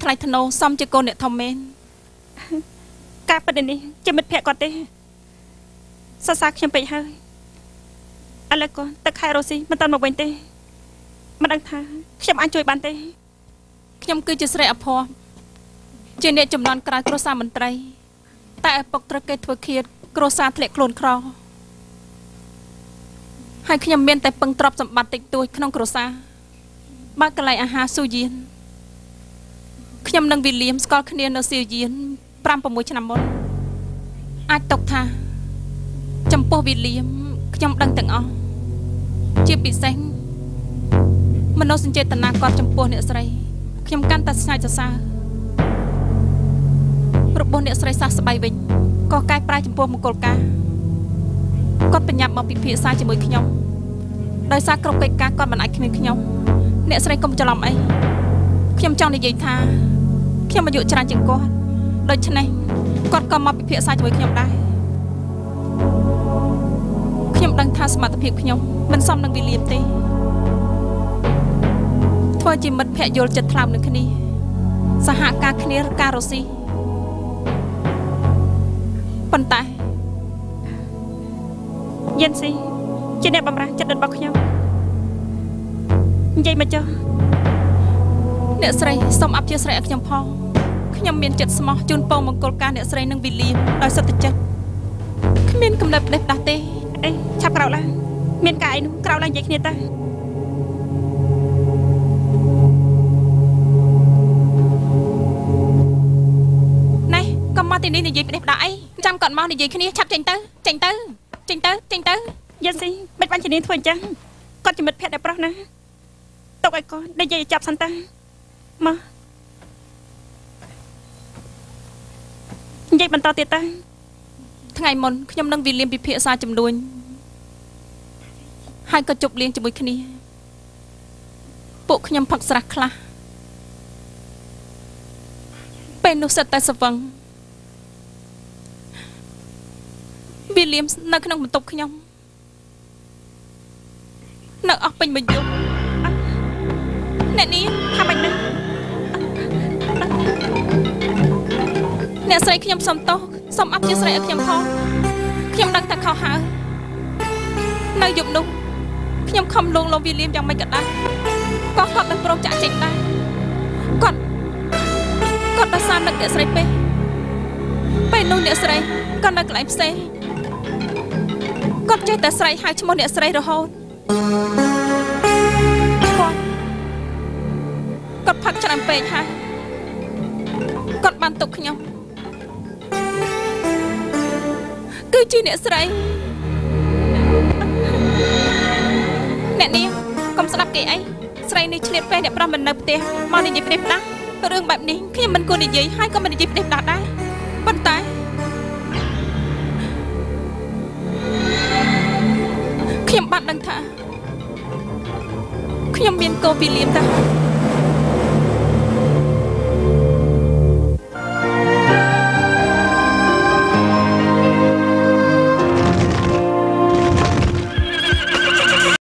ថ្លៃធ្នូសំជាកូនអ្នកធំមែនការពិតនេះជាមិត្តភក្តិគាត់ទេសរសើរខ្ញុំពេកហើយឥឡូវក៏ទឹកខែរ៉ូស៊ីមិនតាន់មកវិញទេមិនដឹងថាខ្ញុំអាចជួយបានទេខ្ញុំគឺជាស្រីអភ័ព្វជាអ្នកចំនួនក្រៅគ្រួសារមន្ត្រីតែឪពុកត្រូវគេធ្វើឃាតគ្រួសារធ្លាក់ខ្លួនក្រហើយខ្ញុំមានតែពឹងទ្រព្យសម្បត្តិតិចតួចក្នុងគ្រួសារបើកន្លែងអាហារស៊ូយៀនខ្ញុំនិងវីលៀមស្គាល់គ្នានៅស៊ូយៀន 5-6 ឆ្នាំមុនអាចຕົកថាចំពោះវីលៀមខ្ញុំដឹងទាំងអស់ជាពិសេសមនោសញ្ចេតនាគាត់ចំពោះអ្នកស្រីខ្ញុំកាន់តែស្ញើសរសើររបស់អ្នកស្រីសះស្បៃវិញក៏កែប្រែចំពោះមង្គលការគាត់បញ្ញាប់មកពិភាក្សាជាមួយខ្ញុំដោយសារគ្រប់កិច្ចការគាត់មិនអាចគ្មានខ្ញុំអ្នកស្រីកុំច្រឡំអីខ្ញុំចង់និយាយថាខ្ញុំអាយុច្រើនជាងគាត់ដូច្នេះគាត់ក៏មកពិភាក្សាជាមួយខ្ញុំដែរខ្ញុំដឹងថាសមត្ថភាពខ្ញុំមិនសមនឹងវីលៀមទេធ្វើជាមិត្តភក្តិយល់ចិត្តថ្លើមនឹងគ្នាសហការគ្នាការរស់ស៊ីប៉ុន្តែយិនស៊ីជាអ្នកបម្រើចិត្តរបស់ខ្ញុំនិយាយមកចុះអ្នកស្រីសូមអព្យាស្រ័យឲ្យខ្ញុំផងខ្ញុំមានចិត្តស្មោះជូនពរមង្គលការអ្នកស្រីនិងវីលៀមដោយសុទ្ធចិត្តគ្មានកំណត់ផ្ដេសផ្ដាស់ទេអេឆាប់ក្រោកឡើងមានការអីនោះក្រោកឡើងនិយាយគ្នាទៅណែកុំមកទីនេះនិយាយផ្ដេសផ្ដាស់អីចាំគាត់មកនិយាយគ្នាឆាប់ចេញទៅយិនស៊ីមិនបាញ់ជំនាញធ្វើអញ្ចឹងគាត់ជាមិត្តភក្តិដែលប្រុសណាទុកឲ្យគាត់និយាយចាប់សិនទៅមកនិយាយបន្តទៀតទៅថ្ងៃមុនខ្ញុំនឹងវីលៀមពិភាក្សាចំនួនហើយក៏ជប់លៀងជាមួយគ្នាពួកខ្ញុំផឹកស្រាស់ខ្លះពេលនោះសិតតែស្វឹងវីលៀមនៅក្នុងបន្ទប់ខ្ញុំនៅអស់ពេញមួយយប់អ្នកនេះថាម៉េចនេះអ្នកស្រីខ្ញុំសុំទោសសូមអព្យាស្រ័យឲ្យខ្ញុំផងខ្ញុំដឹងថាខុសហើយនៅយប់នោះខ្ញុំខំលងលោវីលៀមយ៉ាងម៉េចក៏ដោយក៏គាត់មិនព្រមចាក់ចេញដែរគាត់ដោយសារនឹកអ្នកស្រីពេលនោះអ្នកស្រីក៏នៅកន្លែងផ្សេងគាត់ចេះតែស្រែកហៅឈ្មោះអ្នកស្រីរហូតគាត់ផឹកច្រើនពេកហើយគាត់បានទុកខ្ញុំគឺជាអ្នកស្រីអ្នកនាងកុំស្ដាប់គេអីស្រីនេះឆ្លៀតពេលអ្នកប្រុសមិននៅផ្ទះមកនិយាយផ្ដេសផ្ដាស់រឿងបែបនេះខ្ញុំមិនគួរនិយាយហើយក៏មិននិយាយផ្ដេសផ្ដាស់ដែរប៉ុន្តែខ្ញុំបានដឹងថាខ្ញុំមានកូនវីលៀមទៅ